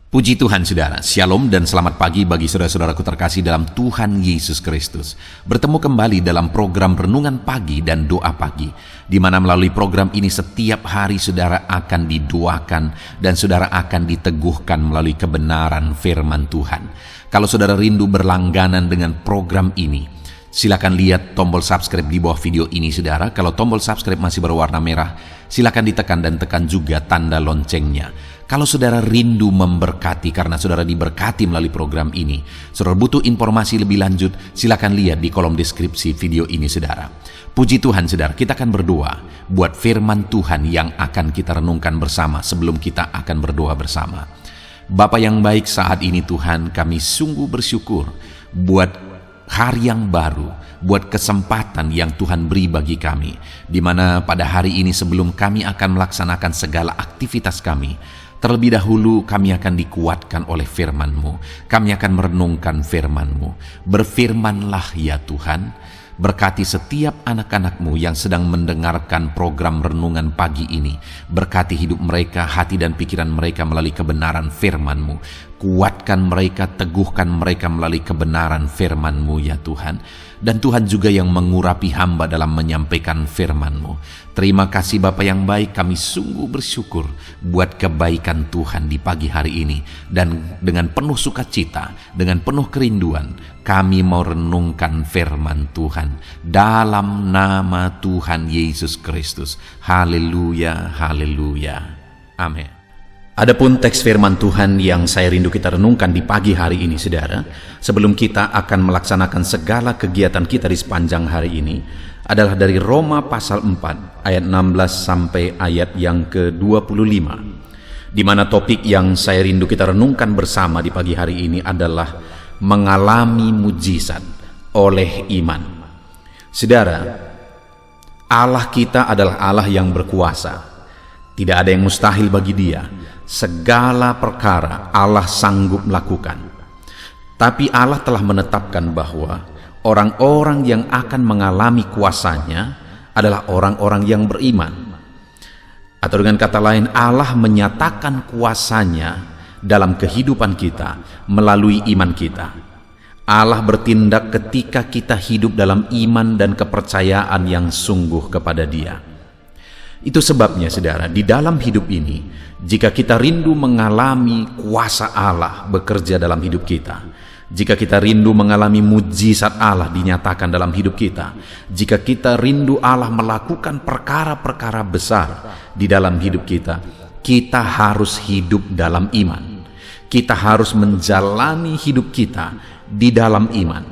Puji Tuhan saudara, Shalom dan selamat pagi bagi saudara-saudaraku terkasih dalam Tuhan Yesus Kristus. Bertemu kembali dalam program Renungan Pagi dan Doa Pagi, di mana melalui program ini setiap hari saudara akan didoakan dan saudara akan diteguhkan melalui kebenaran firman Tuhan. Kalau saudara rindu berlangganan dengan program ini, silakan lihat tombol subscribe di bawah video ini saudara. Kalau tombol subscribe masih berwarna merah, silakan ditekan dan tekan juga tanda loncengnya. Kalau saudara rindu memberkati karena saudara diberkati melalui program ini, saudara butuh informasi lebih lanjut, silakan lihat di kolom deskripsi video ini saudara. Puji Tuhan saudara, kita akan berdoa buat firman Tuhan yang akan kita renungkan bersama sebelum kita akan berdoa bersama. Bapa yang baik, saat ini Tuhan kami sungguh bersyukur buat hari yang baru, buat kesempatan yang Tuhan beri bagi kami, di mana pada hari ini sebelum kami akan melaksanakan segala aktivitas kami, terlebih dahulu kami akan dikuatkan oleh firman-Mu. Kami akan merenungkan firman-Mu. Berfirmanlah ya Tuhan, berkati setiap anak-anak-Mu yang sedang mendengarkan program renungan pagi ini. Berkati hidup mereka, hati dan pikiran mereka melalui kebenaran firman-Mu. Kuatkan mereka, teguhkan mereka melalui kebenaran firman-Mu ya Tuhan. Dan Tuhan juga yang mengurapi hamba dalam menyampaikan firman-Mu. Terima kasih Bapa yang baik, kami sungguh bersyukur buat kebaikan Tuhan di pagi hari ini. Dan dengan penuh sukacita, dengan penuh kerinduan, kami mau renungkan firman Tuhan dalam nama Tuhan Yesus Kristus. Haleluya, haleluya. Amin. Adapun teks firman Tuhan yang saya rindu kita renungkan di pagi hari ini saudara, sebelum kita akan melaksanakan segala kegiatan kita di sepanjang hari ini, adalah dari Roma pasal 4 ayat 16 sampai ayat yang ke-25, di mana topik yang saya rindu kita renungkan bersama di pagi hari ini adalah mengalami mujizat oleh iman. Saudara, Allah kita adalah Allah yang berkuasa. Tidak ada yang mustahil bagi Dia. Segala perkara Allah sanggup melakukan. Tapi Allah telah menetapkan bahwa orang-orang yang akan mengalami kuasanya adalah orang-orang yang beriman. Atau dengan kata lain, Allah menyatakan kuasanya dalam kehidupan kita melalui iman kita. Allah bertindak ketika kita hidup dalam iman dan kepercayaan yang sungguh kepada Dia. Itu sebabnya saudara, di dalam hidup ini, jika kita rindu mengalami kuasa Allah bekerja dalam hidup kita, jika kita rindu mengalami mujizat Allah dinyatakan dalam hidup kita, jika kita rindu Allah melakukan perkara-perkara besar di dalam hidup kita, kita harus hidup dalam iman. Kita harus menjalani hidup kita di dalam iman.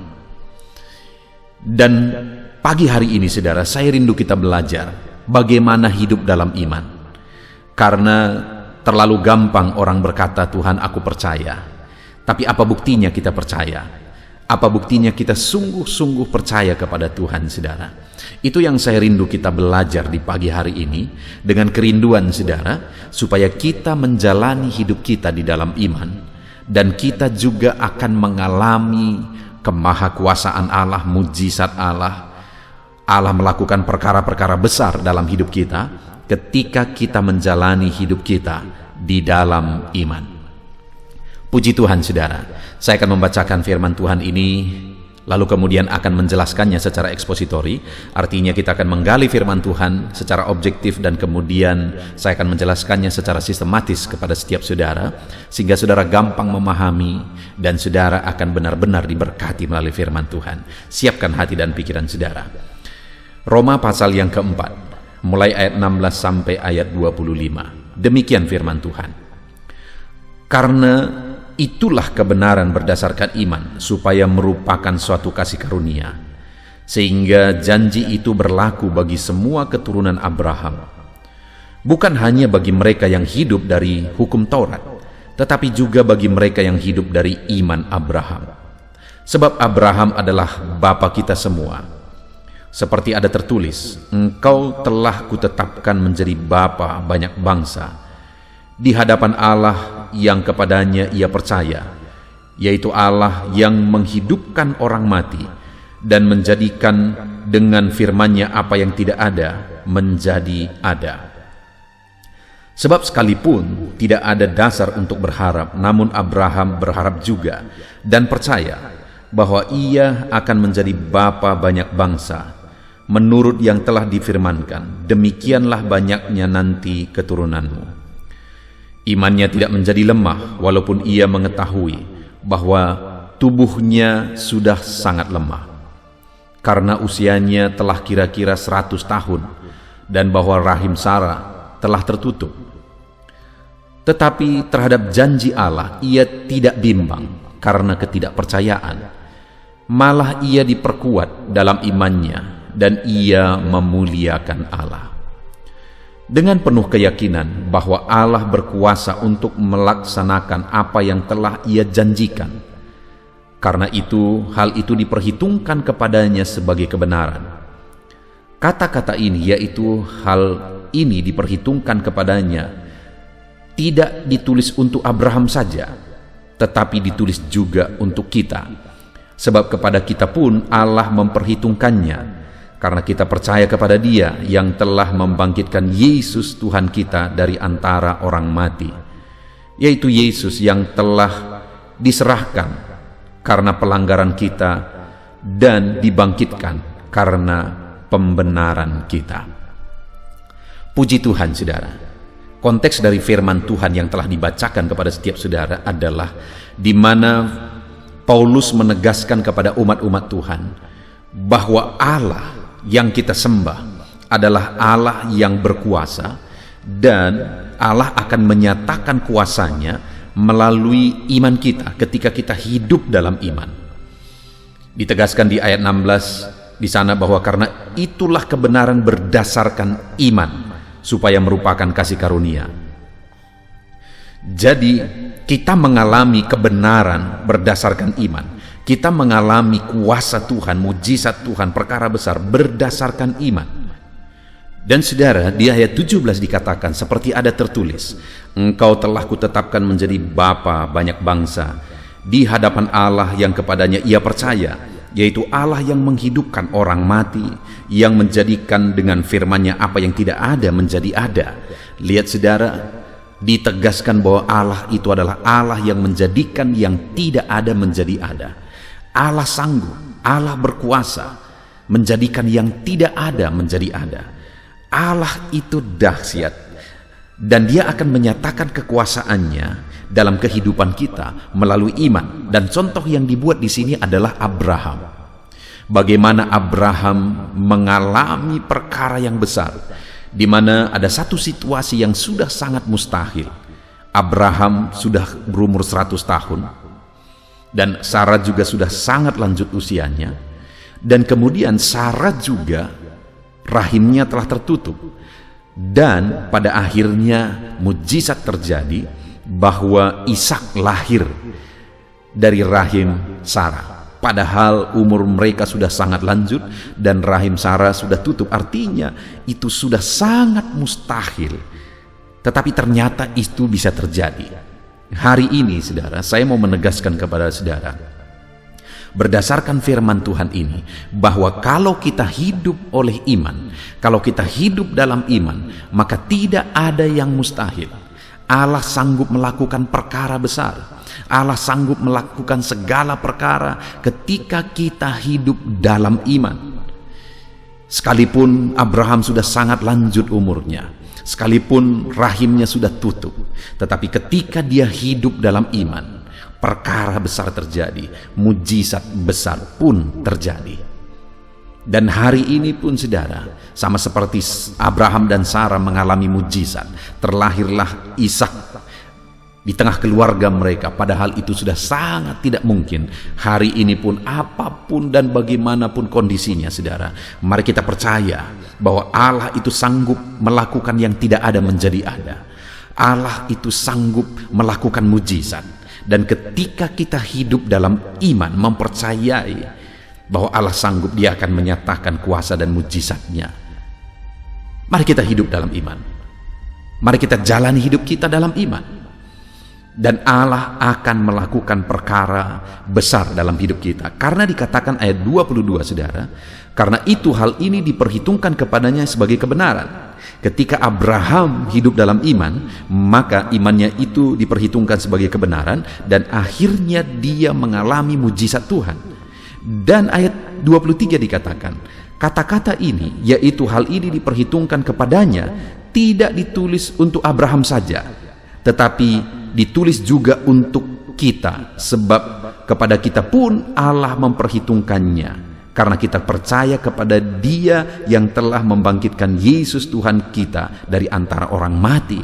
Dan pagi hari ini saudara, saya rindu kita belajar bagaimana hidup dalam iman. Karena terlalu gampang orang berkata, Tuhan aku percaya. Tapi apa buktinya kita percaya? Apa buktinya kita sungguh-sungguh percaya kepada Tuhan saudara? Itu yang saya rindu kita belajar di pagi hari ini, dengan kerinduan saudara, supaya kita menjalani hidup kita di dalam iman, dan kita juga akan mengalami kemahakuasaan Allah, mujizat Allah. Allah melakukan perkara-perkara besar dalam hidup kita ketika kita menjalani hidup kita di dalam iman. Puji Tuhan saudara, saya akan membacakan firman Tuhan ini, lalu kemudian akan menjelaskannya secara ekspositori. Artinya kita akan menggali firman Tuhan secara objektif dan kemudian saya akan menjelaskannya secara sistematis kepada setiap saudara, sehingga saudara gampang memahami dan saudara akan benar-benar diberkati melalui firman Tuhan. Siapkan hati dan pikiran saudara. Roma pasal yang keempat, mulai ayat 16 sampai ayat 25. Demikian firman Tuhan. Karena itulah kebenaran berdasarkan iman, supaya merupakan suatu kasih karunia, sehingga janji itu berlaku bagi semua keturunan Abraham. Bukan hanya bagi mereka yang hidup dari hukum Taurat, tetapi juga bagi mereka yang hidup dari iman Abraham. Sebab Abraham adalah bapa kita semua. Seperti ada tertulis, engkau telah kutetapkan menjadi bapa banyak bangsa, di hadapan Allah yang kepadanya ia percaya, yaitu Allah yang menghidupkan orang mati, dan menjadikan dengan firman-Nya apa yang tidak ada menjadi ada. Sebab sekalipun tidak ada dasar untuk berharap, namun Abraham berharap juga dan percaya bahwa ia akan menjadi bapa banyak bangsa, menurut yang telah difirmankan, demikianlah banyaknya nanti keturunanmu. Imannya tidak menjadi lemah, walaupun ia mengetahui bahwa tubuhnya sudah sangat lemah, karena usianya telah kira-kira 100 tahun, dan bahwa rahim Sarah telah tertutup. Tetapi terhadap janji Allah ia tidak bimbang karena ketidakpercayaan. Malah ia diperkuat dalam imannya dan ia memuliakan Allah. Dengan penuh keyakinan bahwa Allah berkuasa untuk melaksanakan apa yang telah ia janjikan. Karena itu, hal itu diperhitungkan kepadanya sebagai kebenaran. Kata-kata ini, yaitu hal ini diperhitungkan kepadanya, tidak ditulis untuk Abraham saja, tetapi ditulis juga untuk kita. Sebab kepada kita pun Allah memperhitungkannya, karena kita percaya kepada Dia yang telah membangkitkan Yesus Tuhan kita dari antara orang mati, yaitu Yesus yang telah diserahkan karena pelanggaran kita dan dibangkitkan karena pembenaran kita. Puji Tuhan, saudara. Konteks dari firman Tuhan yang telah dibacakan kepada setiap saudara adalah di mana Paulus menegaskan kepada umat-umat Tuhan bahwa Allah yang kita sembah adalah Allah yang berkuasa, dan Allah akan menyatakan kuasanya melalui iman kita ketika kita hidup dalam iman. Ditegaskan di ayat 16 di sana bahwa karena itulah kebenaran berdasarkan iman, supaya merupakan kasih karunia. Jadi kita mengalami kebenaran berdasarkan iman. Kita mengalami kuasa Tuhan, mujizat Tuhan, perkara besar berdasarkan iman. Dan saudara, di ayat 17 dikatakan seperti ada tertulis, engkau telah kutetapkan menjadi bapa banyak bangsa di hadapan Allah yang kepadanya ia percaya, yaitu Allah yang menghidupkan orang mati, yang menjadikan dengan firman-Nya apa yang tidak ada menjadi ada. Lihat saudara, ditegaskan bahwa Allah itu adalah Allah yang menjadikan yang tidak ada menjadi ada. Allah sanggup, Allah berkuasa menjadikan yang tidak ada menjadi ada. Allah itu dahsyat, dan Dia akan menyatakan kekuasaannya dalam kehidupan kita melalui iman. Dan contoh yang dibuat di sini adalah Abraham. Bagaimana Abraham mengalami perkara yang besar, di mana ada satu situasi yang sudah sangat mustahil. Abraham sudah berumur 100 tahun, dan Sarah juga sudah sangat lanjut usianya, dan kemudian Sarah juga rahimnya telah tertutup, dan pada akhirnya mujizat terjadi bahwa Ishak lahir dari rahim Sarah. Padahal umur mereka sudah sangat lanjut dan rahim Sarah sudah tutup. Artinya itu sudah sangat mustahil. Tetapi ternyata itu bisa terjadi. Hari ini, saudara, saya mau menegaskan kepada saudara, berdasarkan firman Tuhan ini, bahwa kalau kita hidup oleh iman, kalau kita hidup dalam iman, maka tidak ada yang mustahil. Allah sanggup melakukan perkara besar. Allah sanggup melakukan segala perkara ketika kita hidup dalam iman. Sekalipun Abraham sudah sangat lanjut umurnya, sekalipun rahimnya sudah tutup, tetapi ketika dia hidup dalam iman, perkara besar terjadi, mujizat besar pun terjadi. Dan hari ini pun, saudara, sama seperti Abraham dan Sarah mengalami mujizat, terlahirlah Ishak di tengah keluarga mereka, padahal itu sudah sangat tidak mungkin. Hari ini pun apapun dan bagaimanapun kondisinya, saudara, mari kita percaya bahwa Allah itu sanggup melakukan yang tidak ada menjadi ada. Allah itu sanggup melakukan mujizat. Dan ketika kita hidup dalam iman, mempercayai bahwa Allah sanggup, Dia akan menyatakan kuasa dan mujizatnya. Mari kita hidup dalam iman. Mari kita jalani hidup kita dalam iman. Dan Allah akan melakukan perkara besar dalam hidup kita. Karena dikatakan ayat 22, saudara, karena itu hal ini diperhitungkan kepadanya sebagai kebenaran. Ketika Abraham hidup dalam iman, maka imannya itu diperhitungkan sebagai kebenaran dan akhirnya dia mengalami mujizat Tuhan. Dan ayat 23 dikatakan, kata-kata ini, yaitu hal ini diperhitungkan kepadanya, tidak ditulis untuk Abraham saja, tetapi ditulis juga untuk kita, sebab kepada kita pun Allah memperhitungkannya. Karena kita percaya kepada Dia yang telah membangkitkan Yesus Tuhan kita dari antara orang mati.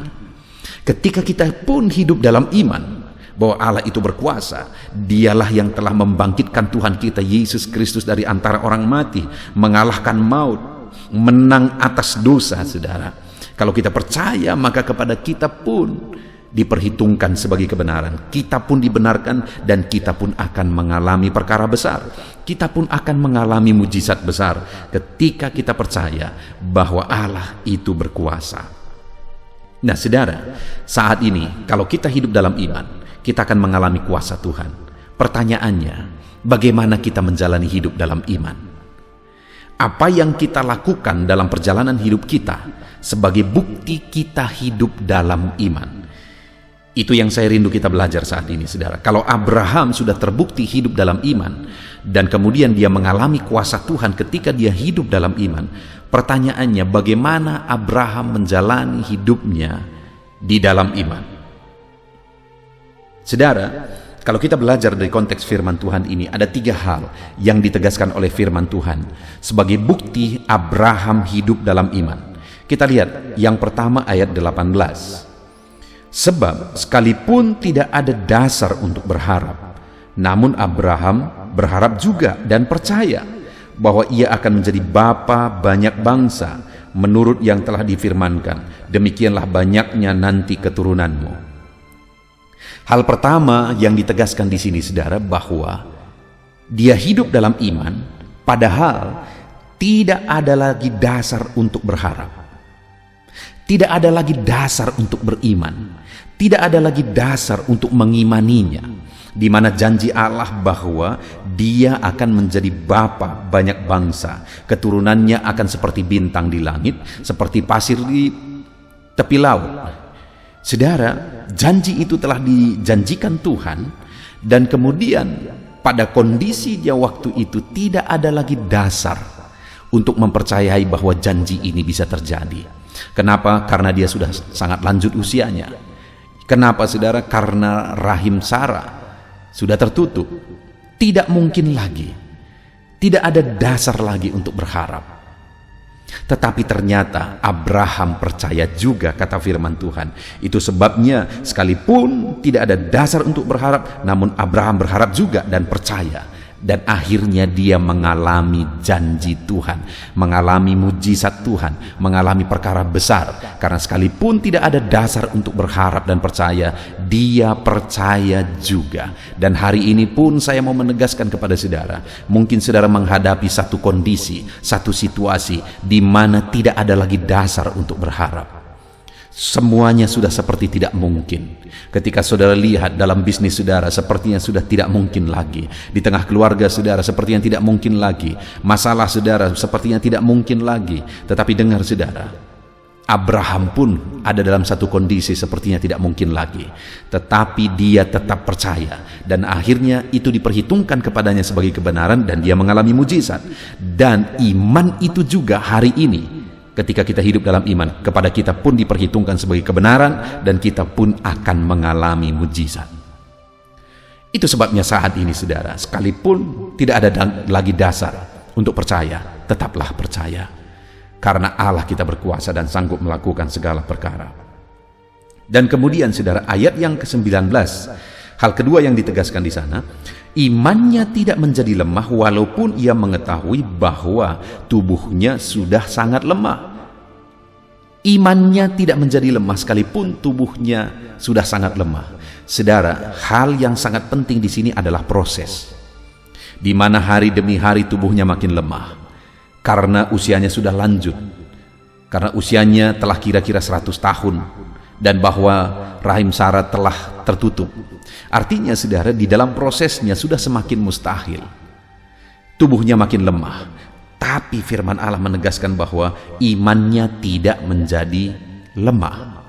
Ketika kita pun hidup dalam iman bahwa Allah itu berkuasa, Dialah yang telah membangkitkan Tuhan kita Yesus Kristus dari antara orang mati, mengalahkan maut, menang atas dosa, saudara. Kalau kita percaya, maka kepada kita pun diperhitungkan sebagai kebenaran. Kita pun dibenarkan dan kita pun akan mengalami perkara besar. Kita pun akan mengalami mujizat besar ketika kita percaya bahwa Allah itu berkuasa. Nah, saudara, saat ini kalau kita hidup dalam iman, kita akan mengalami kuasa Tuhan. Pertanyaannya, bagaimana kita menjalani hidup dalam iman? Apa yang kita lakukan dalam perjalanan hidup kita sebagai bukti kita hidup dalam iman? Itu yang saya rindu kita belajar saat ini, saudara. Kalau Abraham sudah terbukti hidup dalam iman, dan kemudian dia mengalami kuasa Tuhan ketika dia hidup dalam iman, pertanyaannya, bagaimana Abraham menjalani hidupnya di dalam iman? Saudara, kalau kita belajar dari konteks firman Tuhan ini, ada 3 hal yang ditegaskan oleh firman Tuhan sebagai bukti Abraham hidup dalam iman. Kita lihat yang pertama, ayat 18. Sebab sekalipun tidak ada dasar untuk berharap, namun Abraham berharap juga dan percaya bahwa ia akan menjadi bapa banyak bangsa menurut yang telah difirmankan, demikianlah banyaknya nanti keturunanmu. Hal pertama yang ditegaskan di sini, saudara, bahwa dia hidup dalam iman, padahal tidak ada lagi dasar untuk berharap. Tidak ada lagi dasar untuk beriman. Tidak ada lagi dasar untuk mengimaninya, di mana janji Allah bahwa dia akan menjadi bapa banyak bangsa, keturunannya akan seperti bintang di langit, seperti pasir di tepi laut. Saudara, janji itu telah dijanjikan Tuhan, dan kemudian pada kondisinya waktu itu tidak ada lagi dasar untuk mempercayai bahwa janji ini bisa terjadi. Kenapa? Karena dia sudah sangat lanjut usianya. Kenapa, saudara? Karena rahim Sarah sudah tertutup. Tidak mungkin lagi. Tidak ada dasar lagi untuk berharap. Tetapi ternyata Abraham percaya juga, kata firman Tuhan. Itu sebabnya sekalipun tidak ada dasar untuk berharap, namun Abraham berharap juga dan percaya. Dan akhirnya dia mengalami janji Tuhan, mengalami mujizat Tuhan, mengalami perkara besar. Karena sekalipun tidak ada dasar untuk berharap dan percaya, dia percaya juga. Dan hari ini pun saya mau menegaskan kepada saudara, mungkin saudara menghadapi satu kondisi, satu situasi di mana tidak ada lagi dasar untuk berharap. Semuanya sudah seperti tidak mungkin. Ketika saudara lihat dalam bisnis saudara, sepertinya sudah tidak mungkin lagi. Di tengah keluarga saudara, sepertinya tidak mungkin lagi. Masalah saudara, sepertinya tidak mungkin lagi. Tetapi dengar saudara, Abraham pun ada dalam satu kondisi sepertinya tidak mungkin lagi. Tetapi dia tetap percaya. Dan akhirnya itu diperhitungkan kepadanya sebagai kebenaran dan dia mengalami mujizat. Dan iman itu juga hari ini, ketika kita hidup dalam iman, kepada kita pun diperhitungkan sebagai kebenaran dan kita pun akan mengalami mujizat. Itu sebabnya saat ini, saudara, sekalipun tidak ada lagi dasar untuk percaya, tetaplah percaya. Karena Allah kita berkuasa dan sanggup melakukan segala perkara. Dan kemudian, saudara, ayat yang ke-19, hal kedua yang ditegaskan di sana, imannya tidak menjadi lemah walaupun ia mengetahui bahwa tubuhnya sudah sangat lemah. Imannya tidak menjadi lemah sekalipun tubuhnya sudah sangat lemah. Saudara, hal yang sangat penting di sini adalah proses, di mana hari demi hari tubuhnya makin lemah karena usianya sudah lanjut, karena usianya telah kira-kira 100 tahun, dan bahwa rahim Sarah telah tertutup. Artinya, saudara, di dalam prosesnya sudah semakin mustahil. Tubuhnya makin lemah. Tapi firman Allah menegaskan bahwa imannya tidak menjadi lemah.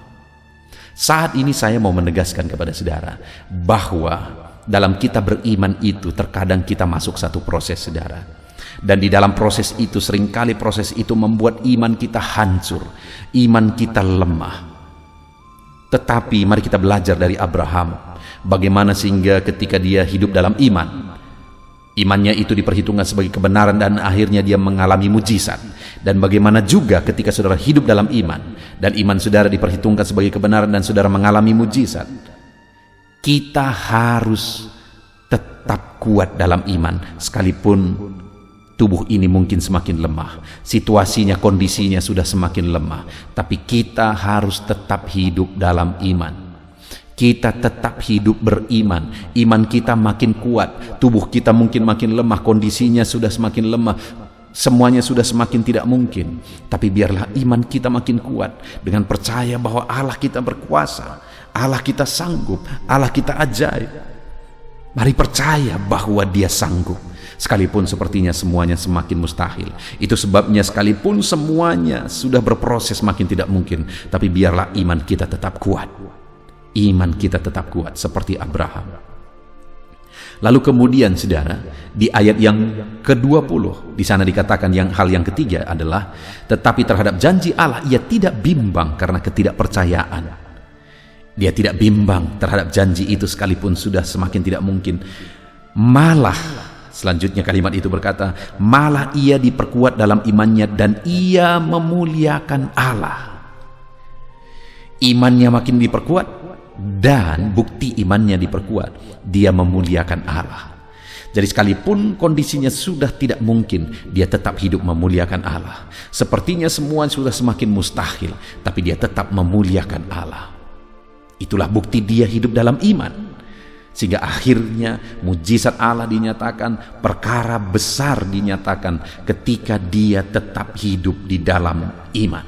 Saat ini saya mau menegaskan kepada saudara bahwa dalam kita beriman itu terkadang kita masuk satu proses, saudara. Dan di dalam proses itu seringkali proses itu membuat iman kita hancur, iman kita lemah. Tetapi mari kita belajar dari Abraham, bagaimana sehingga ketika dia hidup dalam iman, imannya itu diperhitungkan sebagai kebenaran dan akhirnya dia mengalami mujizat. Dan bagaimana juga ketika saudara hidup dalam iman dan iman saudara diperhitungkan sebagai kebenaran dan saudara mengalami mujizat, kita harus tetap kuat dalam iman sekalipun tubuh ini mungkin semakin lemah, situasinya, kondisinya sudah semakin lemah, tapi kita harus tetap hidup dalam iman. Kita tetap hidup beriman, iman kita makin kuat, tubuh kita mungkin makin lemah, kondisinya sudah semakin lemah, semuanya sudah semakin tidak mungkin, tapi biarlah iman kita makin kuat dengan percaya bahwa Allah kita berkuasa, Allah kita sanggup, Allah kita ajaib. Mari percaya bahwa Dia sanggup, sekalipun sepertinya semuanya semakin mustahil. Itu sebabnya sekalipun semuanya sudah berproses makin tidak mungkin, tapi biarlah iman kita tetap kuat. Iman kita tetap kuat seperti Abraham. Lalu kemudian saudara, di ayat yang ke-20 di sana dikatakan hal yang ketiga adalah tetapi terhadap janji Allah ia tidak bimbang karena ketidakpercayaan. Dia tidak bimbang terhadap janji itu sekalipun sudah semakin tidak mungkin. Malah selanjutnya kalimat itu berkata, malah ia diperkuat dalam imannya dan ia memuliakan Allah. Imannya makin diperkuat dan bukti imannya diperkuat, dia memuliakan Allah. Jadi sekalipun kondisinya sudah tidak mungkin, dia tetap hidup memuliakan Allah. Sepertinya semua sudah semakin mustahil, tapi dia tetap memuliakan Allah. Itulah bukti dia hidup dalam iman. Sehingga akhirnya mujizat Allah dinyatakan, perkara besar dinyatakan ketika dia tetap hidup di dalam iman.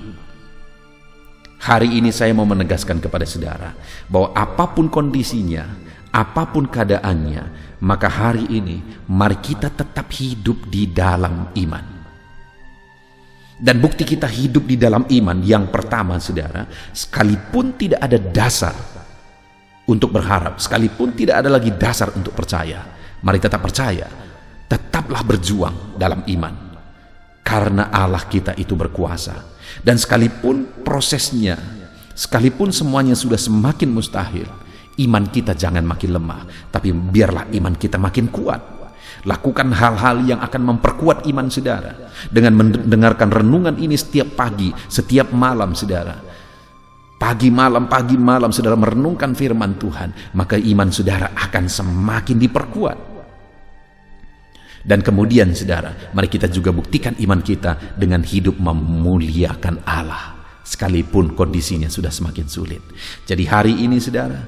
Hari ini saya mau menegaskan kepada saudara bahwa apapun kondisinya, apapun keadaannya, maka hari ini mari kita tetap hidup di dalam iman. Dan bukti kita hidup di dalam iman yang pertama saudara, sekalipun tidak ada dasar untuk berharap, sekalipun tidak ada lagi dasar untuk percaya, mari tetap percaya, tetaplah berjuang dalam iman, karena Allah kita itu berkuasa. Dan sekalipun prosesnya, sekalipun semuanya sudah semakin mustahil, iman kita jangan makin lemah, tapi biarlah iman kita makin kuat. Lakukan hal-hal yang akan memperkuat iman saudara dengan mendengarkan renungan ini setiap pagi, setiap malam saudara. Pagi malam saudara merenungkan firman Tuhan, maka iman saudara akan semakin diperkuat. Dan kemudian saudara, mari kita juga buktikan iman kita dengan hidup memuliakan Allah sekalipun kondisinya sudah semakin sulit. Jadi hari ini saudara,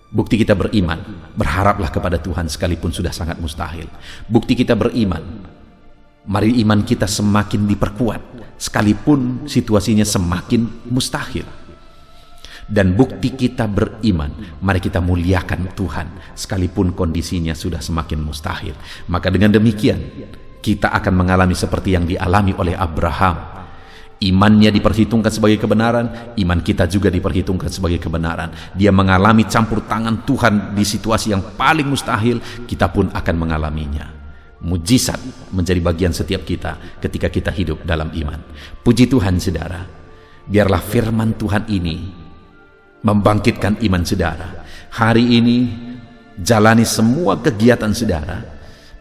bukti kita beriman, berharaplah kepada Tuhan sekalipun sudah sangat mustahil. Bukti kita beriman, mari iman kita semakin diperkuat sekalipun situasinya semakin mustahil. Dan bukti kita beriman, mari kita muliakan Tuhan sekalipun kondisinya sudah semakin mustahil. Maka dengan demikian kita akan mengalami seperti yang dialami oleh Abraham. Imannya diperhitungkan sebagai kebenaran, iman kita juga diperhitungkan sebagai kebenaran. Dia mengalami campur tangan Tuhan di situasi yang paling mustahil, kita pun akan mengalaminya. Mujizat menjadi bagian setiap kita ketika kita hidup dalam iman. Puji Tuhan saudara, biarlah firman Tuhan ini membangkitkan iman saudara. Hari ini jalani semua kegiatan saudara,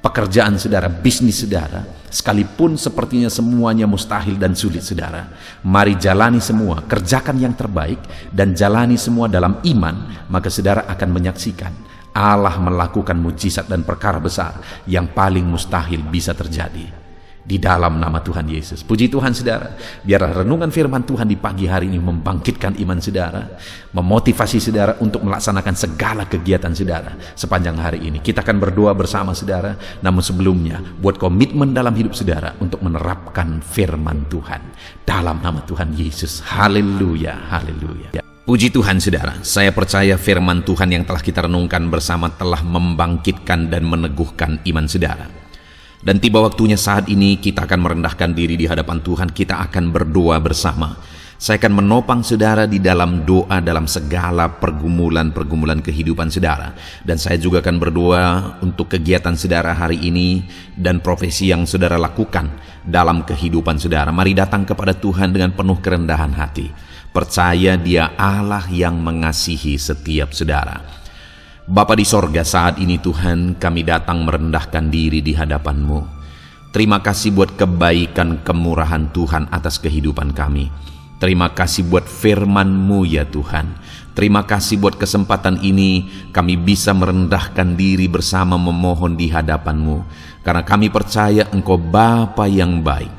pekerjaan saudara, bisnis saudara, sekalipun sepertinya semuanya mustahil dan sulit saudara, mari jalani semua, kerjakan yang terbaik dan jalani semua dalam iman, maka saudara akan menyaksikan Allah melakukan mujizat dan perkara besar yang paling mustahil bisa terjadi di dalam nama Tuhan Yesus. Puji Tuhan saudara, biarlah renungan firman Tuhan di pagi hari ini membangkitkan iman saudara, memotivasi saudara untuk melaksanakan segala kegiatan saudara sepanjang hari ini. Kita akan berdoa bersama saudara, namun sebelumnya buat komitmen dalam hidup saudara untuk menerapkan firman Tuhan dalam nama Tuhan Yesus. Haleluya, haleluya. Puji Tuhan saudara, saya percaya firman Tuhan yang telah kita renungkan bersama telah membangkitkan dan meneguhkan iman saudara. Dan tiba waktunya saat ini kita akan merendahkan diri di hadapan Tuhan. Kita akan berdoa bersama. Saya akan menopang saudara di dalam doa dalam segala pergumulan kehidupan saudara. Dan saya juga akan berdoa untuk kegiatan saudara hari ini dan profesi yang saudara lakukan dalam kehidupan saudara. Mari datang kepada Tuhan dengan penuh kerendahan hati. Percaya Dia Allah yang mengasihi setiap saudara. Bapa di sorga, saat ini Tuhan kami datang merendahkan diri di hadapan-Mu. Terima kasih buat kebaikan kemurahan Tuhan atas kehidupan kami. Terima kasih buat firman-Mu ya Tuhan. Terima kasih buat kesempatan ini kami bisa merendahkan diri bersama memohon di hadapan-Mu. Karena kami percaya Engkau Bapa yang baik.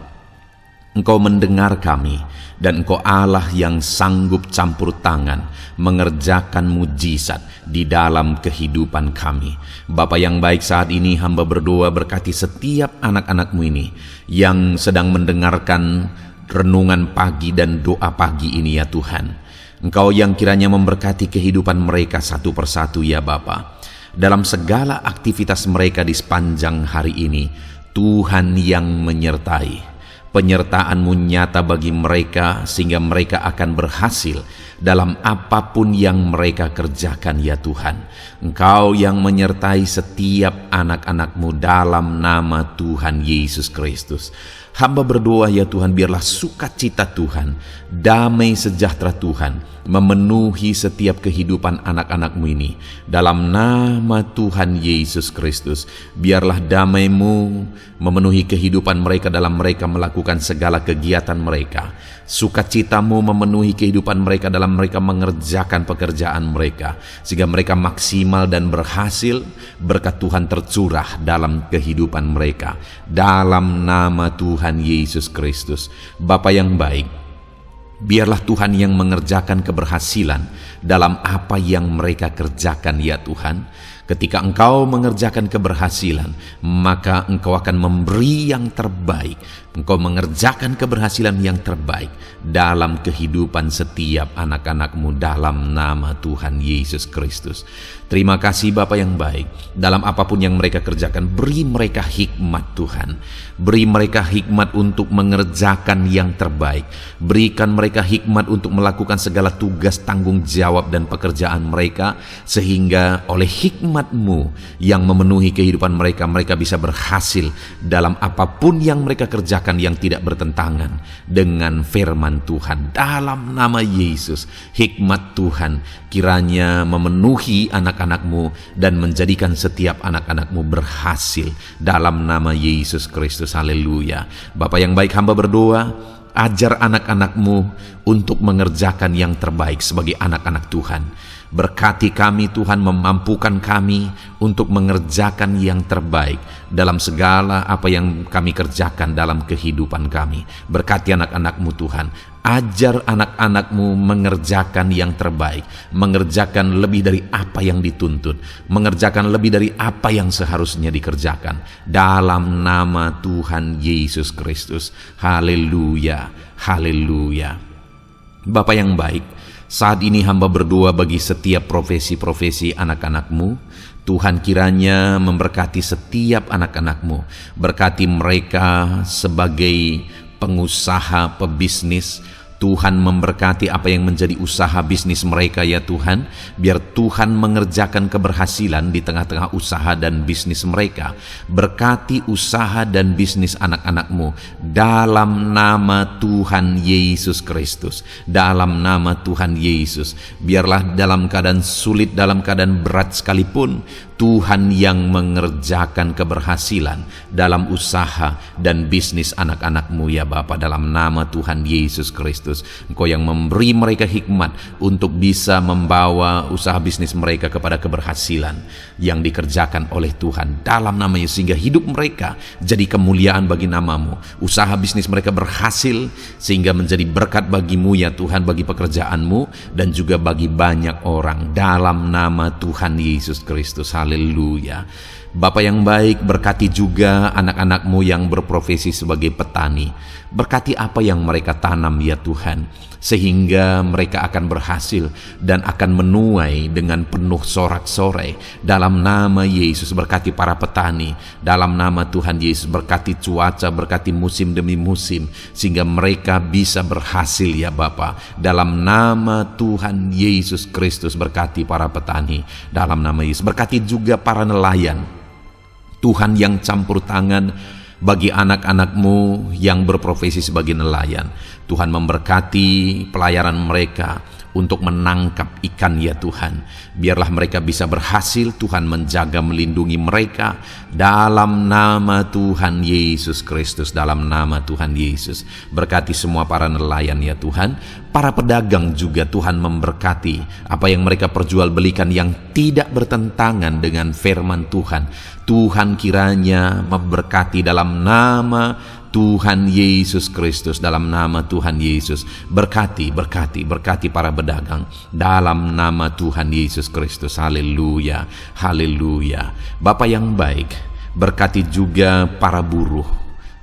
Engkau mendengar kami. Dan Engkau Allah yang sanggup campur tangan mengerjakan mujizat di dalam kehidupan kami. Bapa yang baik, saat ini hamba berdoa berkati setiap anak-anak-Mu ini yang sedang mendengarkan renungan pagi dan doa pagi ini ya Tuhan. Engkau yang kiranya memberkati kehidupan mereka satu persatu ya Bapa. Dalam segala aktivitas mereka di sepanjang hari ini, Tuhan yang menyertai. Penyertaan-Mu nyata bagi mereka sehingga mereka akan berhasil dalam apapun yang mereka kerjakan ya Tuhan. Engkau yang menyertai setiap anak-anak-Mu dalam nama Tuhan Yesus Kristus. Hamba berdoa ya Tuhan, biarlah sukacita Tuhan, damai sejahtera Tuhan memenuhi setiap kehidupan anak-anak-Mu ini. Dalam nama Tuhan Yesus Kristus, biarlah damai-Mu memenuhi kehidupan mereka dalam mereka melakukan segala kegiatan mereka. Sukacita-Mu memenuhi kehidupan mereka dalam mereka mengerjakan pekerjaan mereka, sehingga mereka maksimal dan berhasil. Berkat Tuhan tercurah dalam kehidupan mereka. Dalam nama Tuhan Yesus Kristus. Bapa yang baik, biarlah Tuhan yang mengerjakan keberhasilan dalam apa yang mereka kerjakan ya Tuhan. Ketika Engkau mengerjakan keberhasilan, maka Engkau akan memberi yang terbaik. Engkau mengerjakan keberhasilan yang terbaik dalam kehidupan setiap anak-anak-Mu dalam nama Tuhan Yesus Kristus. Terima kasih Bapa yang baik. Dalam apapun yang mereka kerjakan, beri mereka hikmat Tuhan. Beri mereka hikmat untuk mengerjakan yang terbaik. Berikan mereka hikmat untuk melakukan segala tugas, tanggung jawab dan pekerjaan mereka, sehingga oleh hikmat-Mu yang memenuhi kehidupan mereka, mereka bisa berhasil dalam apapun yang mereka kerjakan yang tidak bertentangan dengan firman Tuhan. Dalam nama Yesus, hikmat Tuhan kiranya memenuhi anak-anak-Mu dan menjadikan setiap anak-anak-Mu berhasil dalam nama Yesus Kristus. Haleluya. Bapa yang baik, hamba berdoa, ajar anak-anak-Mu untuk mengerjakan yang terbaik sebagai anak-anak Tuhan. Berkati kami Tuhan, memampukan kami untuk mengerjakan yang terbaik dalam segala apa yang kami kerjakan dalam kehidupan kami. Berkati anak-anak-Mu Tuhan. Ajar anak-anak-Mu mengerjakan yang terbaik, mengerjakan lebih dari apa yang dituntut, mengerjakan lebih dari apa yang seharusnya dikerjakan. Dalam nama Tuhan Yesus Kristus. Haleluya, haleluya. Bapa yang baik, saat ini hamba berdoa bagi setiap profesi-profesi anak-anak-Mu. Tuhan kiranya memberkati setiap anak-anak-Mu. Berkati mereka sebagai pengusaha, pebisnis. Tuhan memberkati apa yang menjadi usaha bisnis mereka ya Tuhan. Biar Tuhan mengerjakan keberhasilan di tengah-tengah usaha dan bisnis mereka. Berkati usaha dan bisnis anak-anak-Mu dalam nama Tuhan Yesus Kristus. Dalam nama Tuhan Yesus. Biarlah dalam keadaan sulit, dalam keadaan berat sekalipun, Tuhan yang mengerjakan keberhasilan dalam usaha dan bisnis anak-anak-Mu ya Bapa, dalam nama Tuhan Yesus Kristus. Engkau yang memberi mereka hikmat untuk bisa membawa usaha bisnis mereka kepada keberhasilan yang dikerjakan oleh Tuhan dalam nama Yesus, sehingga hidup mereka jadi kemuliaan bagi nama-Mu. Usaha bisnis mereka berhasil sehingga menjadi berkat bagi-Mu ya Tuhan, bagi pekerjaan-Mu dan juga bagi banyak orang dalam nama Tuhan Yesus Kristus. Haleluya. Haleluya. Bapa yang baik, berkati juga anak-anak-Mu yang berprofesi sebagai petani. Berkati apa yang mereka tanam ya Tuhan, sehingga mereka akan berhasil dan akan menuai dengan penuh sorak-sorai. Dalam nama Yesus, berkati para petani. Dalam nama Tuhan Yesus, berkati cuaca, berkati musim demi musim, sehingga mereka bisa berhasil ya Bapa. Dalam nama Tuhan Yesus Kristus, berkati para petani. Dalam nama Yesus, berkati juga para nelayan. Tuhan yang campur tangan bagi anak-anak-Mu yang berprofesi sebagai nelayan. Tuhan memberkati pelayaran mereka untuk menangkap ikan ya Tuhan. Biarlah mereka bisa berhasil, Tuhan menjaga melindungi mereka dalam nama Tuhan Yesus Kristus. Dalam nama Tuhan Yesus, berkati semua para nelayan ya Tuhan. Para pedagang juga Tuhan memberkati apa yang mereka perjualbelikan yang tidak bertentangan dengan firman Tuhan. Tuhan kiranya memberkati dalam nama Tuhan Yesus Kristus. Dalam nama Tuhan Yesus, berkati para pedagang dalam nama Tuhan Yesus Kristus. Haleluya, haleluya. Bapa yang baik, berkati juga para buruh.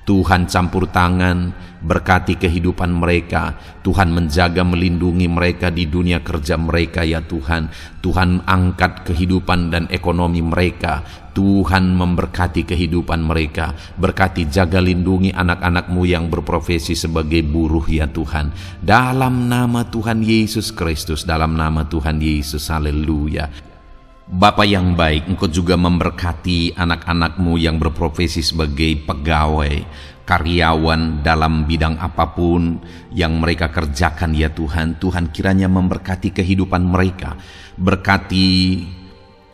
Tuhan campur tangan, berkati kehidupan mereka. Tuhan menjaga melindungi mereka di dunia kerja mereka ya Tuhan. Tuhan angkat kehidupan dan ekonomi mereka. Tuhan memberkati kehidupan mereka. Berkati, jaga, lindungi anak-anak-Mu yang berprofesi sebagai buruh ya Tuhan. Dalam nama Tuhan Yesus Kristus, dalam nama Tuhan Yesus. Haleluya. Bapa yang baik, Engkau juga memberkati anak-anak-Mu yang berprofesi sebagai pegawai, karyawan dalam bidang apapun yang mereka kerjakan ya Tuhan. Tuhan kiranya memberkati kehidupan mereka. Berkati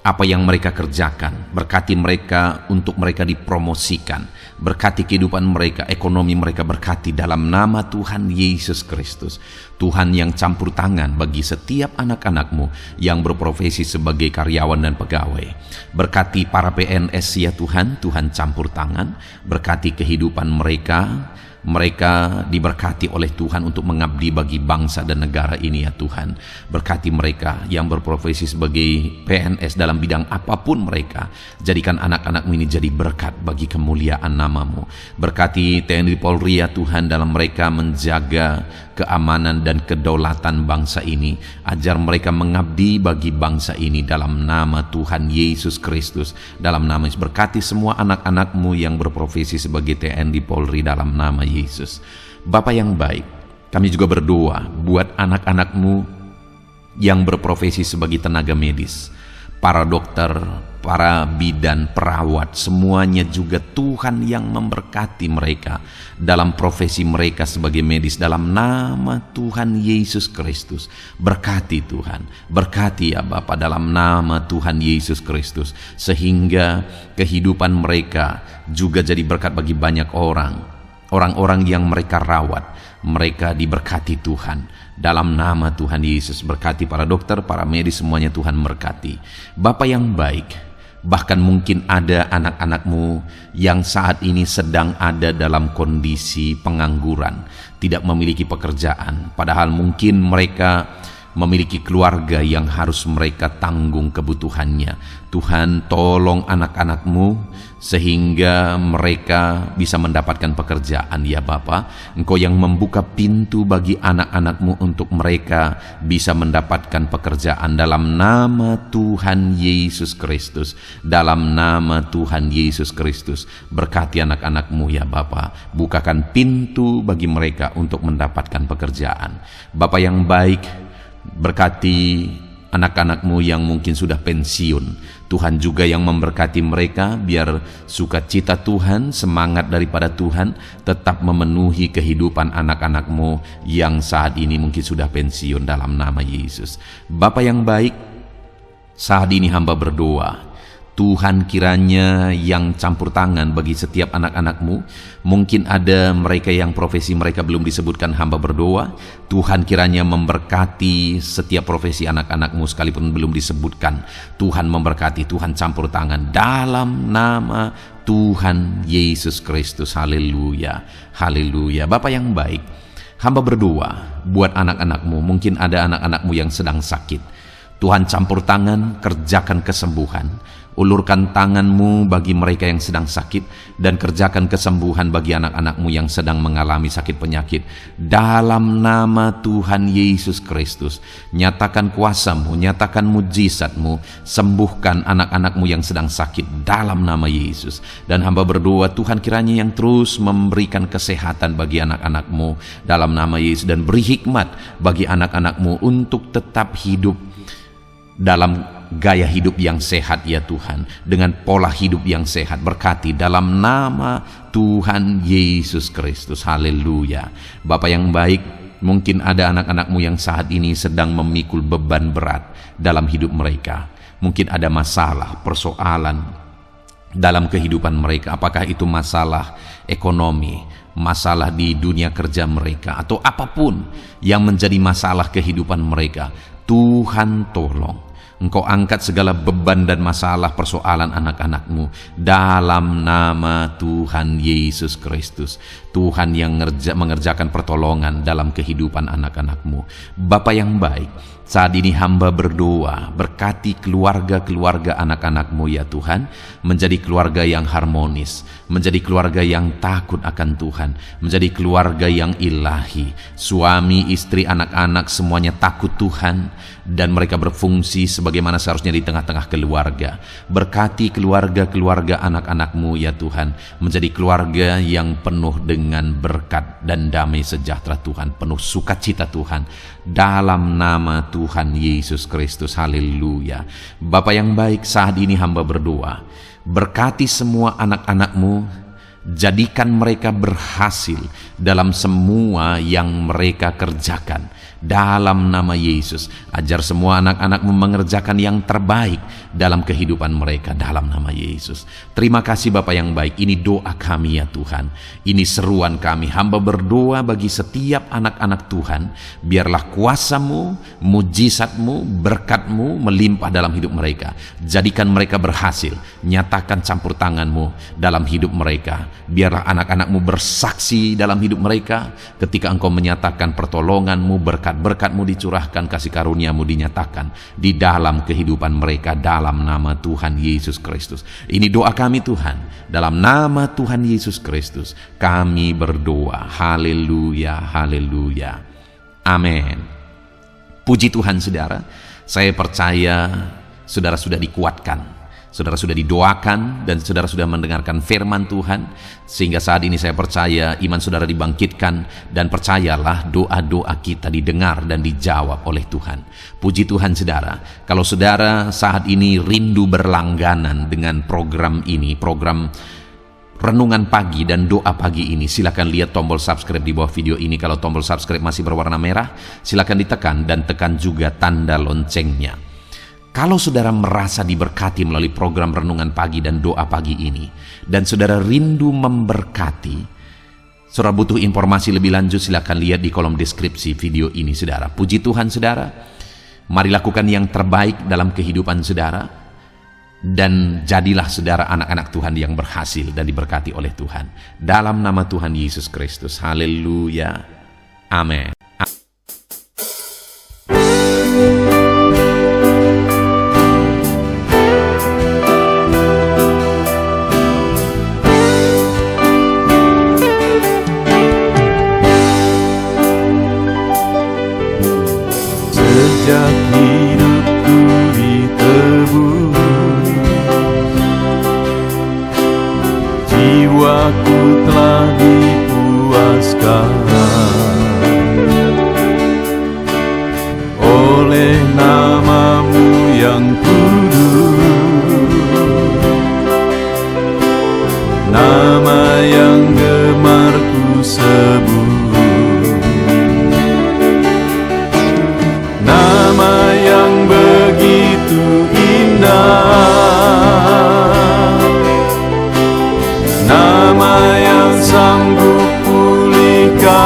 apa yang mereka kerjakan, berkati mereka untuk mereka dipromosikan, berkati kehidupan mereka, ekonomi mereka, berkati dalam nama Tuhan Yesus Kristus. Tuhan yang campur tangan bagi setiap anak-anak-Mu yang berprofesi sebagai karyawan dan pegawai. Berkati para PNS ya Tuhan, Tuhan campur tangan, berkati kehidupan mereka. Mereka diberkati oleh Tuhan untuk mengabdi bagi bangsa dan negara ini ya Tuhan. Berkati mereka yang berprofesi sebagai PNS dalam bidang apapun mereka. Jadikan anak-anak-Mu ini jadi berkat bagi kemuliaan nama-Mu. Berkati TNI Polri ya Tuhan dalam mereka menjaga keamanan dan kedaulatan bangsa ini. Ajar mereka mengabdi bagi bangsa ini dalam nama Tuhan Yesus Kristus. Dalam nama Yesus, berkati semua anak-anak-Mu yang berprofesi sebagai TNI Polri dalam nama Yesus. Bapa yang baik, kami juga berdoa buat anak-anak-Mu yang berprofesi sebagai tenaga medis, para dokter, para bidan, perawat, semuanya juga Tuhan yang memberkati mereka dalam profesi mereka sebagai medis dalam nama Tuhan Yesus Kristus. Berkati Tuhan, berkati ya Bapa dalam nama Tuhan Yesus Kristus, sehingga kehidupan mereka juga jadi berkat bagi banyak orang-orang yang mereka rawat. Mereka diberkati Tuhan dalam nama Tuhan Yesus. Berkati para dokter, para medis, semuanya Tuhan berkati. Bapa yang baik, bahkan mungkin ada anak-anak-Mu yang saat ini sedang ada dalam kondisi pengangguran, tidak memiliki pekerjaan, padahal mungkin mereka memiliki keluarga yang harus mereka tanggung kebutuhannya. Tuhan, tolong anak-anak-Mu sehingga mereka bisa mendapatkan pekerjaan ya Bapa. Engkau yang membuka pintu bagi anak-anak-Mu untuk mereka bisa mendapatkan pekerjaan dalam nama Tuhan Yesus Kristus. Dalam nama Tuhan Yesus Kristus, berkati anak-anak-Mu ya Bapa. Bukakan pintu bagi mereka untuk mendapatkan pekerjaan. Bapa yang baik, berkati anak-anak-Mu yang mungkin sudah pensiun. Tuhan juga yang memberkati mereka, biar sukacita Tuhan, semangat daripada Tuhan tetap memenuhi kehidupan anak-anak-Mu yang saat ini mungkin sudah pensiun dalam nama Yesus. Bapa yang baik, saat ini hamba berdoa, Tuhan kiranya yang campur tangan bagi setiap anak-anak-Mu. Mungkin ada mereka yang profesi mereka belum disebutkan, hamba berdoa Tuhan kiranya memberkati setiap profesi anak-anak-Mu sekalipun belum disebutkan. Tuhan memberkati, Tuhan campur tangan dalam nama Tuhan Yesus Kristus. Haleluya, haleluya. Bapa yang baik, hamba berdoa buat anak-anak-Mu. Mungkin ada anak-anak-Mu yang sedang sakit. Tuhan campur tangan, kerjakan kesembuhan. Ulurkan tangan-Mu bagi mereka yang sedang sakit, dan kerjakan kesembuhan bagi anak-anak-Mu yang sedang mengalami sakit penyakit. Dalam nama Tuhan Yesus Kristus, nyatakan kuasa-Mu, nyatakan mujizat-Mu, sembuhkan anak-anak-Mu yang sedang sakit dalam nama Yesus. Dan hamba berdoa, Tuhan kiranya yang terus memberikan kesehatan bagi anak-anak-Mu dalam nama Yesus, dan beri hikmat bagi anak-anak-Mu untuk tetap hidup dalam gaya hidup yang sehat ya Tuhan, dengan pola hidup yang sehat. Berkati dalam nama Tuhan Yesus Kristus. Haleluya. Bapa yang baik, mungkin ada anak-anak-Mu yang saat ini sedang memikul beban berat dalam hidup mereka. Mungkin ada masalah, persoalan dalam kehidupan mereka. Apakah itu masalah ekonomi, masalah di dunia kerja mereka, atau apapun yang menjadi masalah kehidupan mereka. Tuhan tolong, Engkau angkat segala beban dan masalah persoalan anak-anak-Mu dalam nama Tuhan Yesus Kristus. Tuhan yang mengerjakan pertolongan dalam kehidupan anak-anak-Mu. Bapa yang baik, saat ini hamba berdoa, berkati keluarga-keluarga anak-anak-Mu ya Tuhan, menjadi keluarga yang harmonis, menjadi keluarga yang takut akan Tuhan, menjadi keluarga yang ilahi. Suami, istri, anak-anak semuanya takut Tuhan, dan mereka berfungsi sebagaimana seharusnya di tengah-tengah keluarga. Berkati keluarga-keluarga anak-anak-Mu ya Tuhan, menjadi keluarga yang penuh dengan berkat dan damai sejahtera Tuhan, penuh sukacita Tuhan, dalam nama Tuhan Yesus Kristus. Haleluya. Bapa yang baik, saat ini hamba berdoa, berkati semua anak-anak-Mu, jadikan mereka berhasil dalam semua yang mereka kerjakan dalam nama Yesus. Ajar semua anak-anak-Mu mengerjakan yang terbaik dalam kehidupan mereka dalam nama Yesus. Terima kasih Bapa yang baik. Ini doa kami ya Tuhan, ini seruan kami. Hamba berdoa bagi setiap anak-anak Tuhan, biarlah kuasa-Mu, mujizat-Mu, berkat-Mu melimpah dalam hidup mereka. Jadikan mereka berhasil. Nyatakan campur tangan-Mu dalam hidup mereka. Biarlah anak-anak-Mu bersaksi dalam hidup mereka ketika Engkau menyatakan pertolongan-Mu, berkat-berkat-Mu dicurahkan, kasih karunia-Mu dinyatakan di dalam kehidupan mereka dalam nama Tuhan Yesus Kristus. Ini doa kami Tuhan, dalam nama Tuhan Yesus Kristus kami berdoa. Haleluya, haleluya, amin. Puji Tuhan saudara, saya percaya saudara sudah dikuatkan, saudara sudah didoakan, dan saudara sudah mendengarkan firman Tuhan, sehingga saat ini saya percaya iman saudara dibangkitkan, dan percayalah doa-doa kita didengar dan dijawab oleh Tuhan. Puji Tuhan saudara. Kalau saudara saat ini rindu berlangganan dengan program ini, program Renungan Pagi dan Doa Pagi ini, silakan lihat tombol subscribe di bawah video ini. Kalau tombol subscribe masih berwarna merah, silakan ditekan, dan tekan juga tanda loncengnya. Kalau saudara merasa diberkati melalui program Renungan Pagi dan Doa Pagi ini, dan saudara rindu memberkati, saudara butuh informasi lebih lanjut, silakan lihat di kolom deskripsi video ini saudara. Puji Tuhan saudara, mari lakukan yang terbaik dalam kehidupan saudara, dan jadilah saudara anak-anak Tuhan yang berhasil dan diberkati oleh Tuhan. Dalam nama Tuhan Yesus Kristus. Haleluya, amin. Sejak hidupku ditebus, jiwaku telah dipuaskan oleh nama-Mu yang kudus, nama yang gemar ku sebut, nama yang begitu indah, nama yang sanggup pulihkan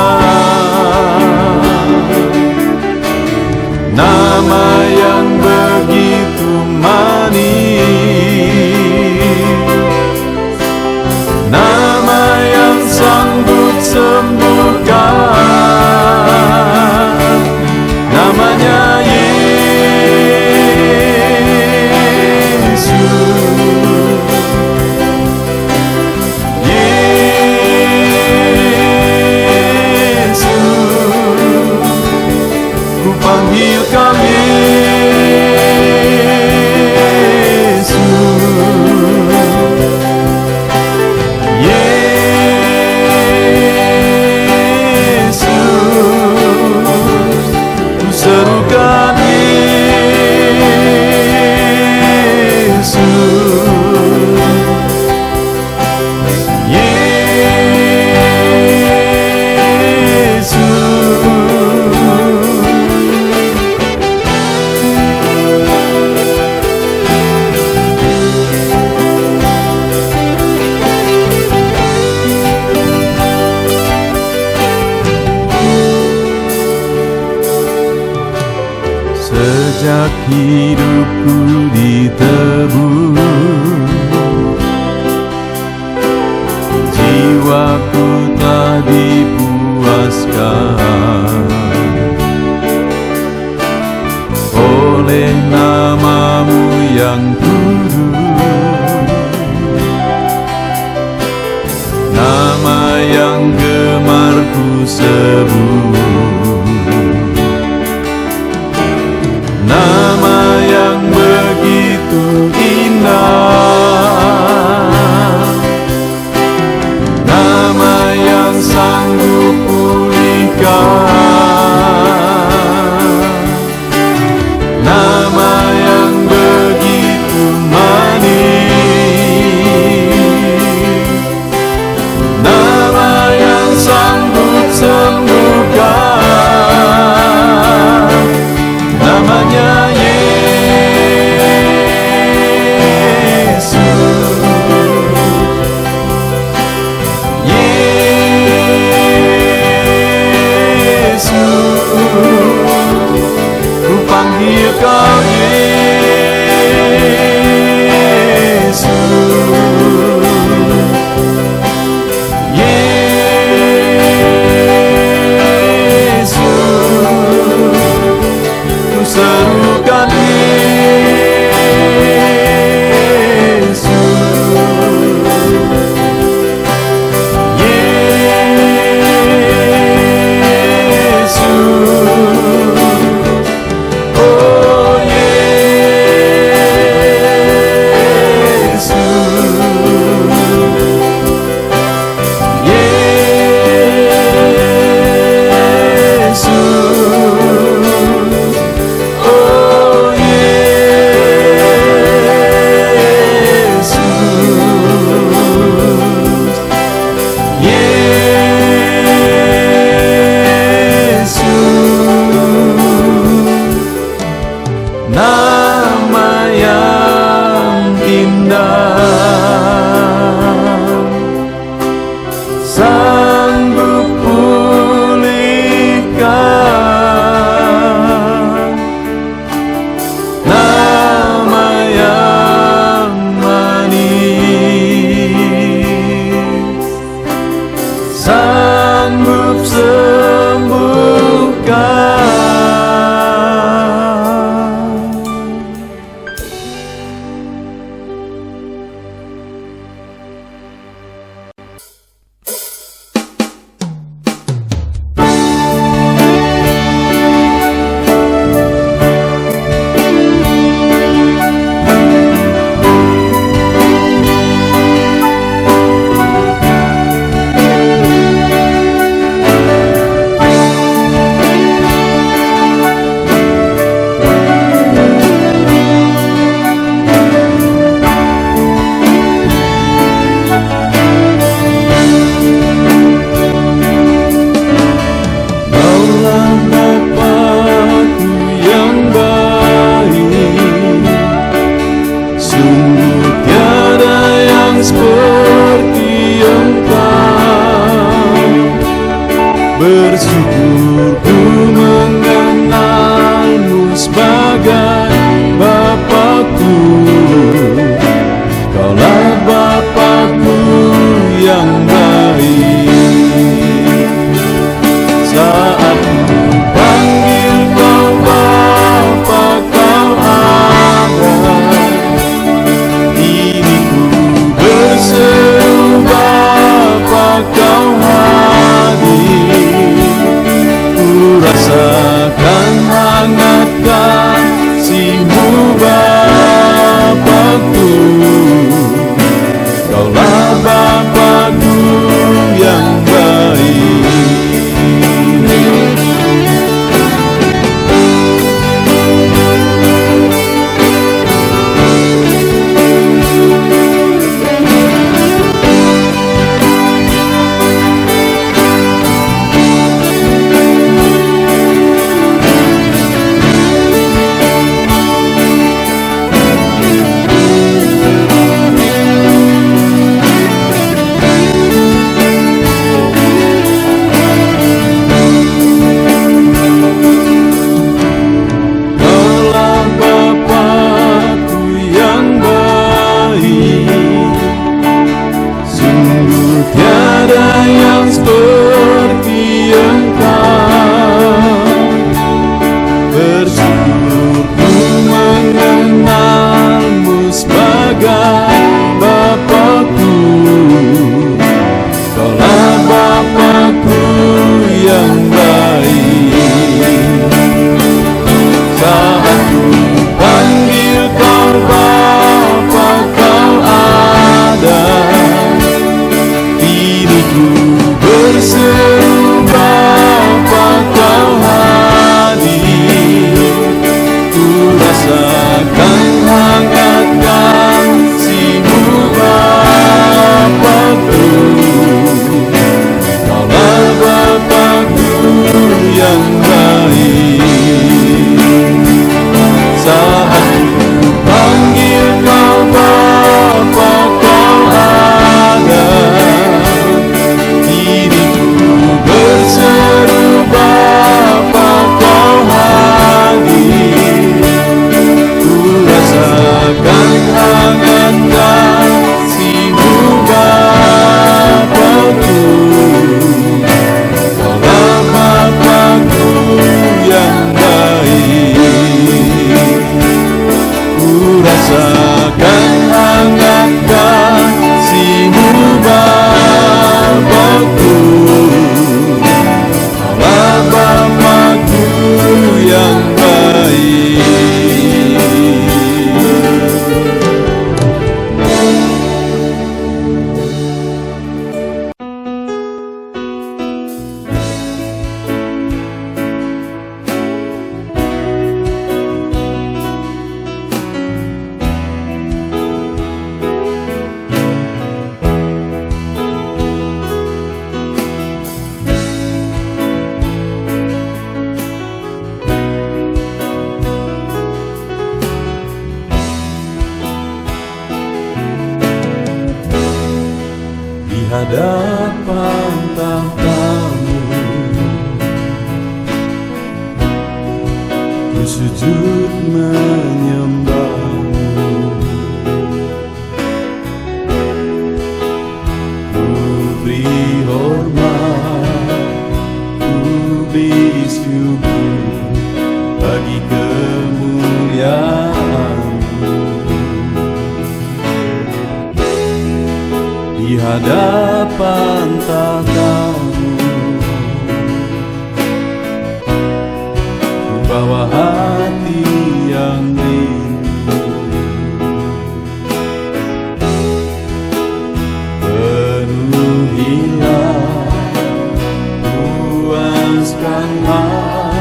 hidupku ditebus, jiwaku telah dipuaskan oleh nama-Mu yang kudus, nama yang gemar ku sebut, nama yang begitu hadapan tahta-Mu, ku sujud menyembah-Mu. Ku beri hormat, ku beri syukur bagi kemuliaan-Mu. Di hadapan tahta-Mu, ku bawa hati yang rindu. Penuhilah, puaskanlah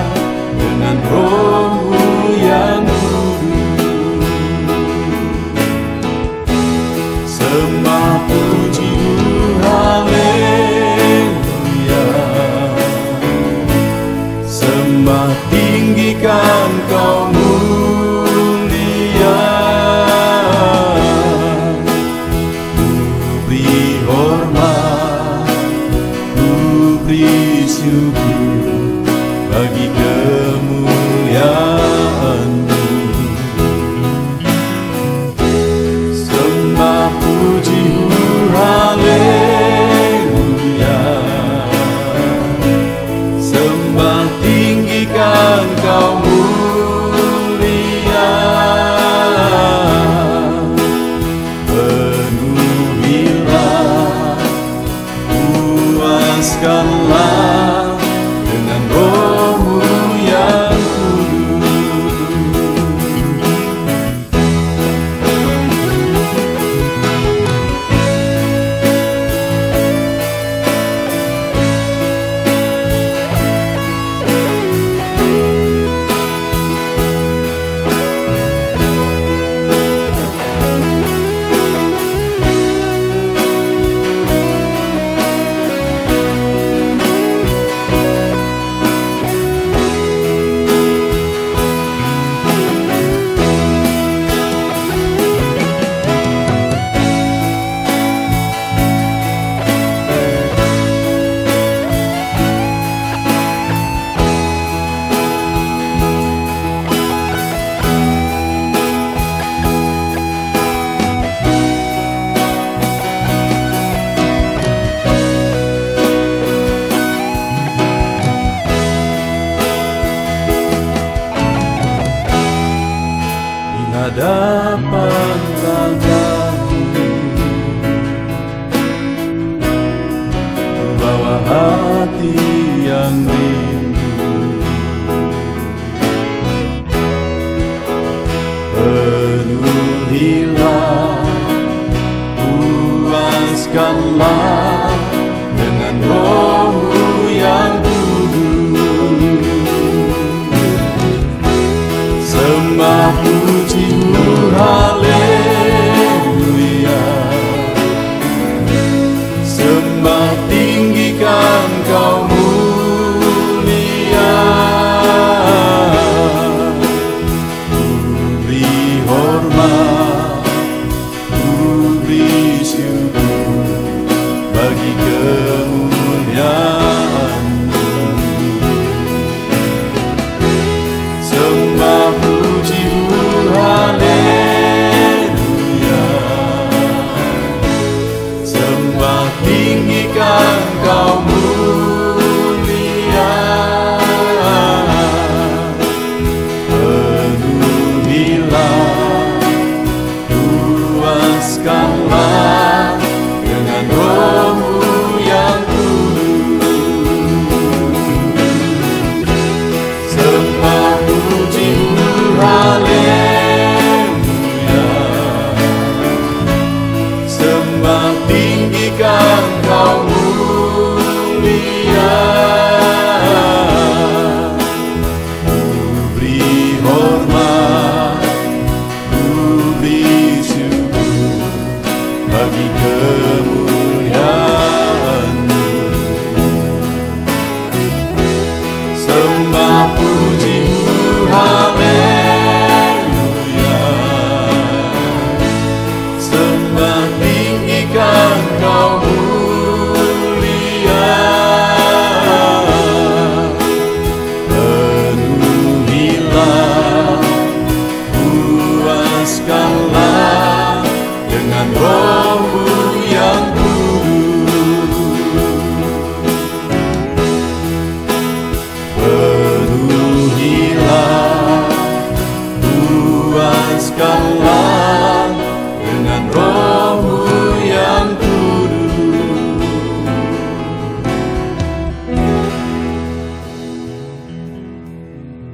dengan Roh-Mu yang kudus. Sembah puji-Mu, haleluya. Sembah tinggikan Kau mulia. Ku beri hormat, ku beri syukur bagi kemuliaan-Mu. Sembah puji-Mu, haleluya. Sembah tinggikan Kau mulia. Penuhilah, puaskanlah dengan Roh-Mu yang hadapan tahta-Mu, bawa hati yang rindu. Penuhilah, puaskanlah dengan Roh-Mu yang kudus. Sembah puji-Mu, haleluya. Sembah tinggikan Kau mulia. Ku beri hormat, ku beri syukur bagi kemuliaan-Mu. Sembah puji-Mu, haleluya. Sembah tinggikan Kau mulia. Penuhilah, puaskanlah dengan Roh-Mu yang kudus. Sembah puji-Mu, haleluya. Sembah tinggikan Kau mulia. Ku beri hormat, ku beri syukur bagi kemuliaan-Mu. Sembah puji-Mu, haleluya. Sembah tinggikan Kau mulia. Kau